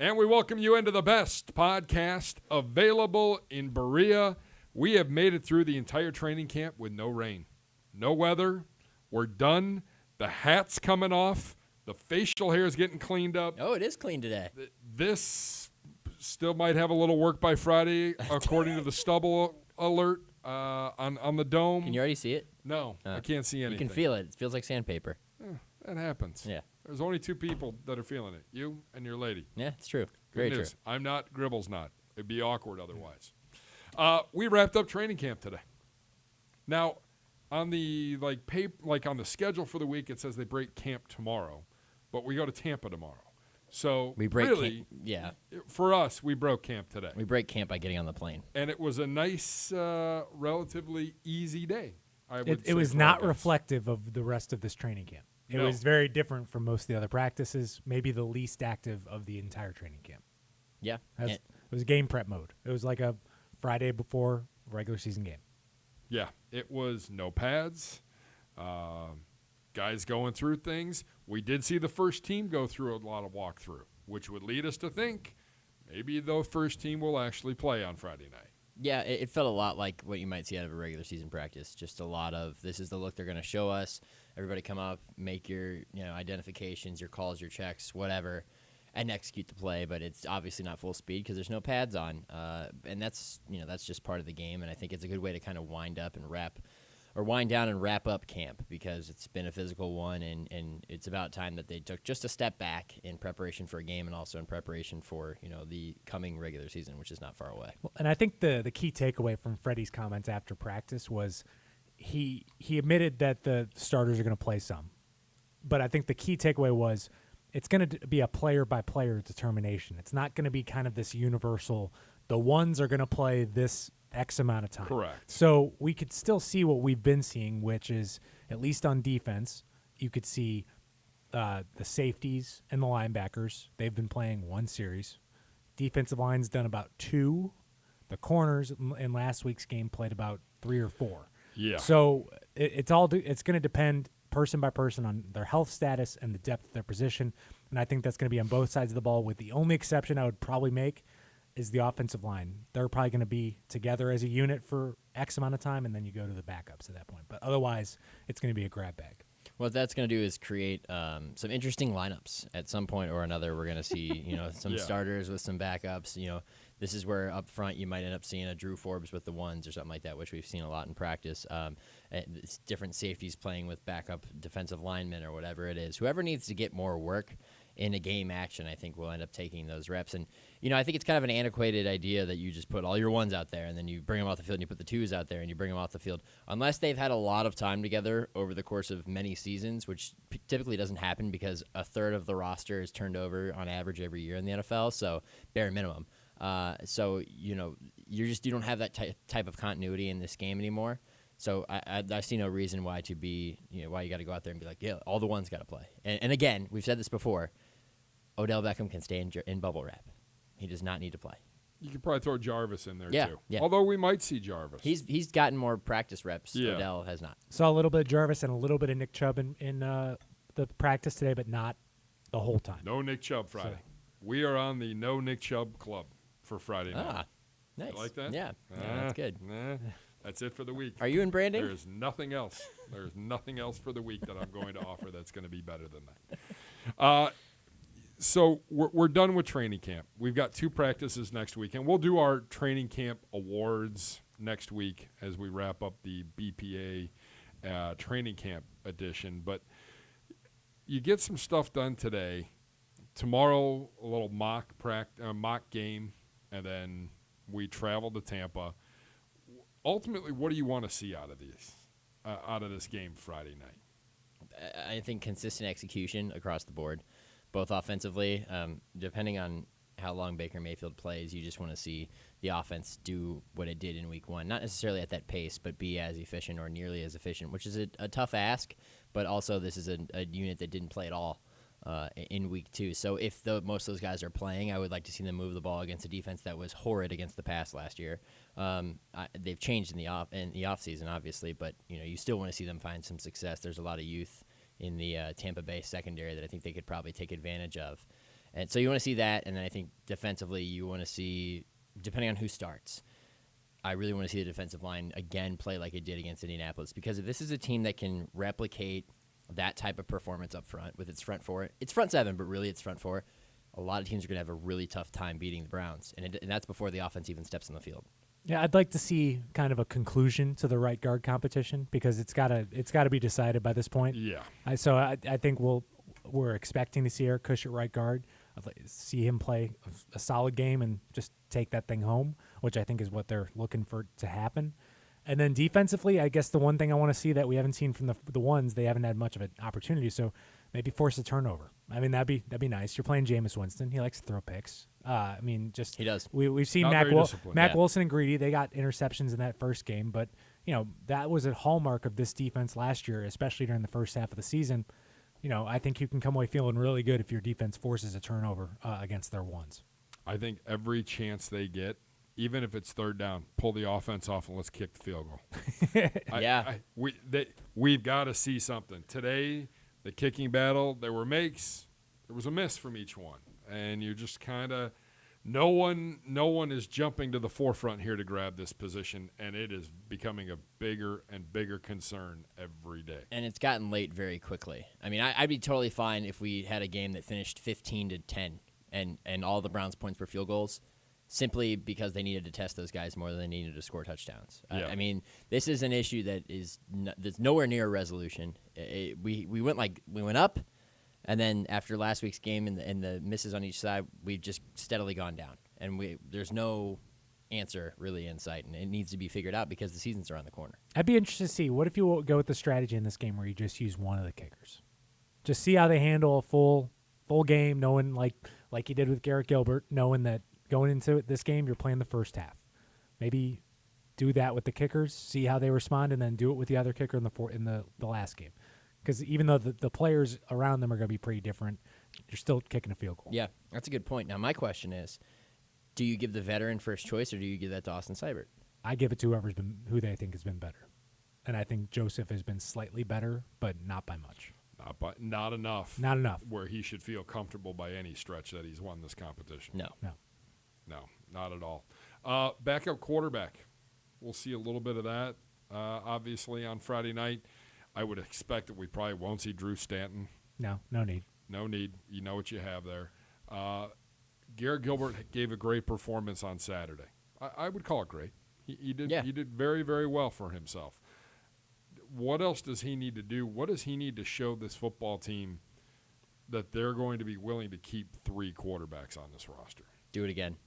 And we welcome you into the best podcast available in Berea. We have made it through the entire training camp with no rain, no weather. We're done. The hat's coming off. The facial hair is getting cleaned up. Oh, it is clean today. This still might have a little work by Friday, according to the stubble alert on the dome. Can you already see it? No, I can't see anything. You can feel it. It feels like sandpaper. That happens. Yeah. There's only two people that are feeling it, you and your lady. Yeah, it's true. Good Very news. true. I'm not. Gribble's not. It'd be awkward otherwise. We wrapped up training camp today. Now, on the on the schedule for the week, it says they break camp tomorrow, but we go to Tampa tomorrow. So We break really, camp. Yeah. For us, we broke camp today. We break camp by getting on the plane. And it was a nice, relatively easy day. It was not reflective of the rest of this training camp. It was very different from most of the other practices, maybe the least active of the entire training camp. Yeah. It was game prep mode. It was like a Friday before regular season game. Yeah, it was no pads, guys going through things. We did see the first team go through a lot of walkthrough, which would lead us to think maybe the first team will actually play on Friday night. Yeah, it felt a lot like what you might see out of a regular season practice. Just a lot of, this is the look they're going to show us. Everybody come up, make your identifications, your calls, your checks, whatever, and execute the play. But it's obviously not full speed because there's no pads on, and that's just part of the game. And I think it's a good way to kind of wind down and wrap up camp because it's been a physical one, and it's about time that they took just a step back in preparation for a game and also in preparation for the coming regular season, which is not far away. Well, and I think the key takeaway from Freddie's comments after practice was he admitted that the starters are going to play some, but I think the key takeaway was it's going to be a player-by-player determination. It's not going to be kind of this universal, the ones are going to play this X amount of time. Correct. So we could still see what we've been seeing, which is, at least on defense, you could see the safeties and the linebackers. They've been playing one series. Defensive line's done about two. The corners in last week's game played about 3 or 4. Yeah. So it's going to depend person by person on their health status and the depth of their position, and I think that's going to be on both sides of the ball, with the only exception I would probably make is the offensive line. They're probably going to be together as a unit for X amount of time, and then you go to the backups at that point. But otherwise, it's going to be a grab bag. What that's going to do is create some interesting lineups. At some point or another, we're going to see some starters with some backups. This is where up front you might end up seeing a Drew Forbes with the ones or something like that, which we've seen a lot in practice. Different safeties playing with backup defensive linemen or whatever it is. Whoever needs to get more work in a game action, I think will end up taking those reps. And, I think it's kind of an antiquated idea that you just put all your ones out there and then you bring them off the field and you put the twos out there and you bring them off the field. Unless they've had a lot of time together over the course of many seasons, which typically doesn't happen because a third of the roster is turned over on average every year in the NFL, so bare minimum. So you don't have that type of continuity in this game anymore. So I see no reason why why you got to go out there and be like, yeah, all the ones got to play. And again, we've said this before, Odell Beckham can stay in bubble wrap. He does not need to play. You could probably throw Jarvis in there too. Yeah. Although we might see Jarvis. He's gotten more practice reps. Yeah. Odell has not. Saw a little bit of Jarvis and a little bit of Nick Chubb in the practice today, but not the whole time. No Nick Chubb Friday. We are on the No Nick Chubb Club for Friday night. Ah, nice. You like that? Yeah, that's good. That's it for the week. Are you in branding? There's nothing else. There's nothing else for the week that I'm going to offer that's going to be better than that. So we're done with training camp. We've got 2 practices next week, and we'll do our training camp awards next week as we wrap up the BPA training camp edition. But you get some stuff done today. Tomorrow, a little mock game, and then we travel to Tampa. Ultimately, what do you want to see out of this game Friday night? I think consistent execution across the board, both offensively. Depending on how long Baker Mayfield plays, you just want to see the offense do what it did in week 1. Not necessarily at that pace, but be as efficient or nearly as efficient, which is a tough ask. But also, this is a unit that didn't play at all in week 2. So if most of those guys are playing, I would like to see them move the ball against a defense that was horrid against the pass last year. They've changed in the offseason, obviously, but you still want to see them find some success. There's a lot of youth in the Tampa Bay secondary that I think they could probably take advantage of. And so you want to see that, and then I think defensively you want to see, depending on who starts, I really want to see the defensive line again play like it did against Indianapolis, because if this is a team that can replicate that type of performance up front with its front four, it's front seven, but really it's front four, a lot of teams are going to have a really tough time beating the Browns, and that's before the offense even steps on the field. Yeah, I'd like to see kind of a conclusion to the right guard competition, because it's gotta be decided by this point. Yeah. I think we're expecting to see Eric Kush at right guard. I'd like to see him play a solid game and just take that thing home, which I think is what they're looking for to happen. And then defensively, I guess the one thing I want to see that we haven't seen from the ones, they haven't had much of an opportunity, so maybe force a turnover. I mean, that'd be nice. You're playing Jameis Winston. He likes to throw picks. I mean, just he does. We've seen Mac Wilson and Greedy. They got interceptions in that first game, but that was a hallmark of this defense last year, especially during the first half of the season. I think you can come away feeling really good if your defense forces a turnover against their ones. I think every chance they get, even if it's third down, pull the offense off and let's kick the field goal. We've got to see something today. The kicking battle, there were makes, there was a miss from each one, and you just kind of no one is jumping to the forefront here to grab this position, and it is becoming a bigger and bigger concern every day. And it's gotten late very quickly. I mean, I'd be totally fine if we had a game that finished 15-10 and all the Browns' points were field goals, simply because they needed to test those guys more than they needed to score touchdowns. Yeah. I mean, this is an issue that's nowhere near a resolution. We went up, and then after last week's game and the misses on each side, we've just steadily gone down. And there's no answer really in sight, and it needs to be figured out because the season's around the corner. I'd be interested to see, what if you go with the strategy in this game where you just use one of the kickers? Just see how they handle a full game, knowing like you did with Garrett Gilbert, knowing that going into this game, you're playing the first half. Maybe do that with the kickers, see how they respond, and then do it with the other kicker in the last game. Because even though the players around them are going to be pretty different, you're still kicking a field goal. Yeah, that's a good point. Now, my question is, do you give the veteran first choice, or do you give that to Austin Seibert? I give it to who they think has been better. And I think Joseph has been slightly better, but not by much. Not enough. Not enough. Where he should feel comfortable by any stretch that he's won this competition. No, not at all. Backup quarterback. We'll see a little bit of that, obviously, on Friday night. I would expect that we probably won't see Drew Stanton. No need. No need. You know what you have there. Garrett Gilbert gave a great performance on Saturday. I would call it great. He did. Yeah. He did very, very well for himself. What else does he need to do? What does he need to show this football team that they're going to be willing to keep 3 quarterbacks on this roster? Do it again.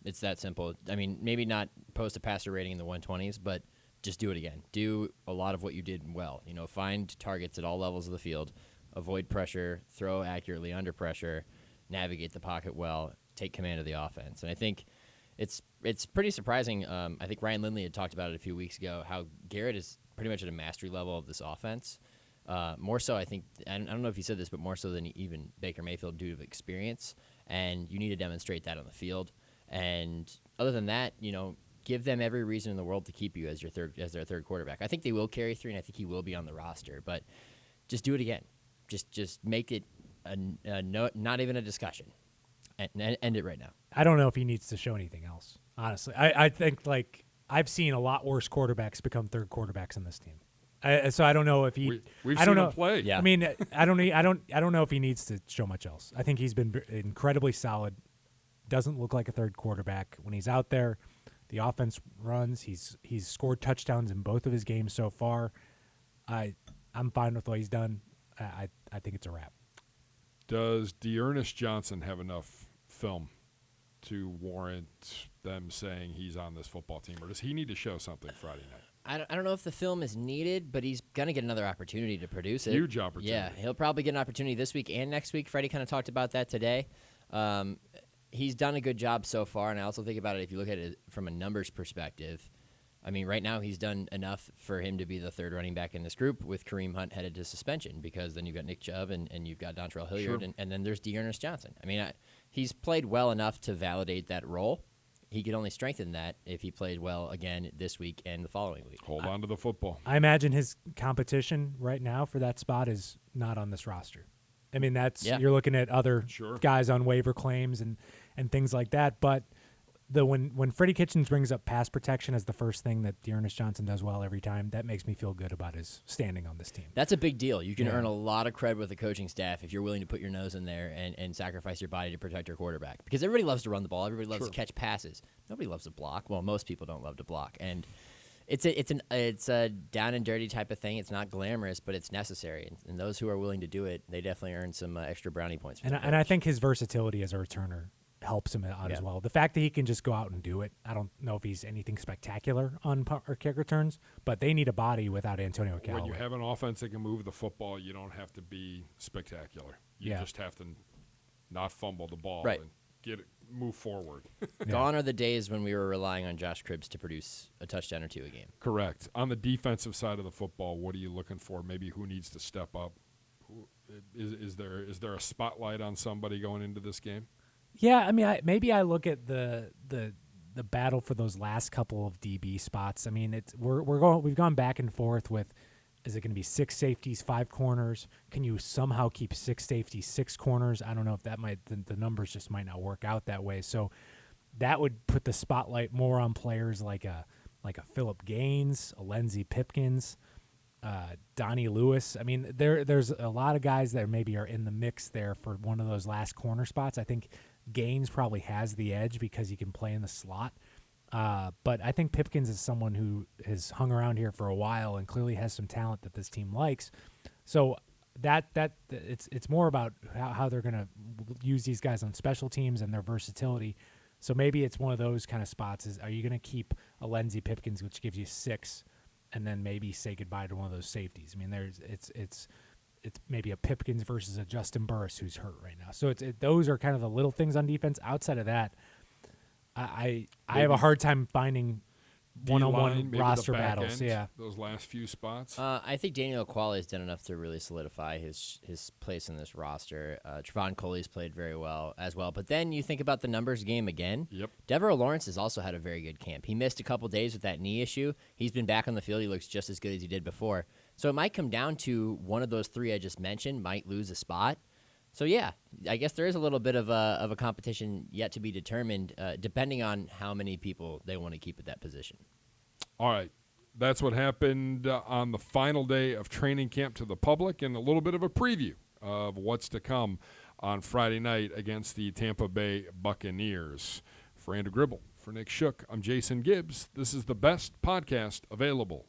It's that simple. I mean, maybe not post a passer rating in the 120s, but just do it again. Do a lot of what you did well. Find targets at all levels of the field, avoid pressure, throw accurately under pressure, navigate the pocket well, take command of the offense. And I think it's pretty surprising. I think Ryan Lindley had talked about it a few weeks ago, how Garrett is pretty much at a mastery level of this offense. More so, I think, I don't know if he said this, but more so than even Baker Mayfield due to experience. And you need to demonstrate that on the field. And other than that, give them every reason in the world to keep you as their third quarterback. I think they will carry 3, and I think he will be on the roster. But just do it again. Just make it not even a discussion. And end it right now. I don't know if he needs to show anything else, honestly. I think I've seen a lot worse quarterbacks become third quarterbacks in this team. So I don't know if he. We've I seen don't know. him play. Yeah. I mean, I don't know if he needs to show much else. I think he's been incredibly solid. Doesn't look like a third quarterback when he's out there. The offense runs. He's scored touchdowns in both of his games so far. I'm fine with what he's done. I think it's a wrap. Does Ernest Johnson have enough film to warrant them saying he's on this football team, or does he need to show something Friday night? I don't know if the film is needed, but he's going to get another opportunity to produce it. Huge opportunity. Yeah, he'll probably get an opportunity this week and next week. Freddie kind of talked about that today. He's done a good job so far, and I also think about it if you look at it from a numbers perspective. I mean, right now he's done enough for him to be the third running back in this group with Kareem Hunt headed to suspension, because then you've got Nick Chubb and you've got Dontrell Hilliard, Sure. and then there's Ernest Johnson. I mean, he's played well enough to validate that role. He could only strengthen that if he played well again this week and the following week. Hold on to the football. I imagine his competition right now for that spot is not on this roster. I mean, Yeah. you're looking at other Sure. guys on waiver claims and things like that. But when Freddie Kitchens brings up pass protection as the first thing that Ernest Johnson does well every time, that makes me feel good about his standing on this team. That's a big deal. You can Yeah. earn a lot of cred with the coaching staff if you're willing to put your nose in there and sacrifice your body to protect your quarterback. Because everybody loves to run the ball. Everybody loves to catch passes. Nobody loves to block. Well, most people don't love to block. And it's a down and dirty type of thing. It's not glamorous, but it's necessary. And those who are willing to do it, they definitely earn some extra brownie points. And I think his versatility as a returner helps him out as well. The fact that he can just go out and do it, I don't know if he's anything spectacular on punt or kick returns, but they need a body without Antonio Callaway. When you have an offense that can move the football, you don't have to be spectacular. You just have to not fumble the ball and move forward. Gone are the days when we were relying on Josh Cribbs to produce a touchdown or two a game. Correct. On the defensive side of the football, what are you looking for? Maybe who needs to step up? Is there a spotlight on somebody going into this game? Yeah, I mean, maybe I look at the battle for those last couple of DB spots. I mean, we've gone back and forth with, is it going to be 6 safeties, 5 corners? Can you somehow keep 6 safeties, 6 corners? I don't know if that the numbers just might not work out that way. So that would put the spotlight more on players like a Phillip Gaines, a Lindsey Pipkins, Donnie Lewis. I mean, there's a lot of guys that maybe are in the mix there for one of those last corner spots. I think Gaines probably has the edge because he can play in the slot. But I think Pipkins is someone who has hung around here for a while and clearly has some talent that this team likes. So it's more about how they're going to use these guys on special teams and their versatility. So maybe it's one of those kind of spots. Are you going to keep a Lindsey Pipkins, which gives you 6, and then maybe say goodbye to one of those safeties? I mean, it's maybe a Pipkins versus a Justin Burris who's hurt right now. So those are kind of the little things on defense. Outside of that, I have a hard time finding one-on-one roster battles. Yeah, those last few spots. I think Daniel Aquale has done enough to really solidify his place in this roster. Trevon Coley's played very well as well. But then you think about the numbers game again. Yep. Devereaux Lawrence has also had a very good camp. He missed a couple days with that knee issue. He's been back on the field. He looks just as good as he did before. So it might come down to one of those 3 I just mentioned might lose a spot. So, yeah, I guess there is a little bit of a competition yet to be determined, depending on how many people they want to keep at that position. All right. That's what happened on the final day of training camp to the public, and a little bit of a preview of what's to come on Friday night against the Tampa Bay Buccaneers. For Andrew Gribble, for Nick Shook, I'm Jason Gibbs. This is the best podcast available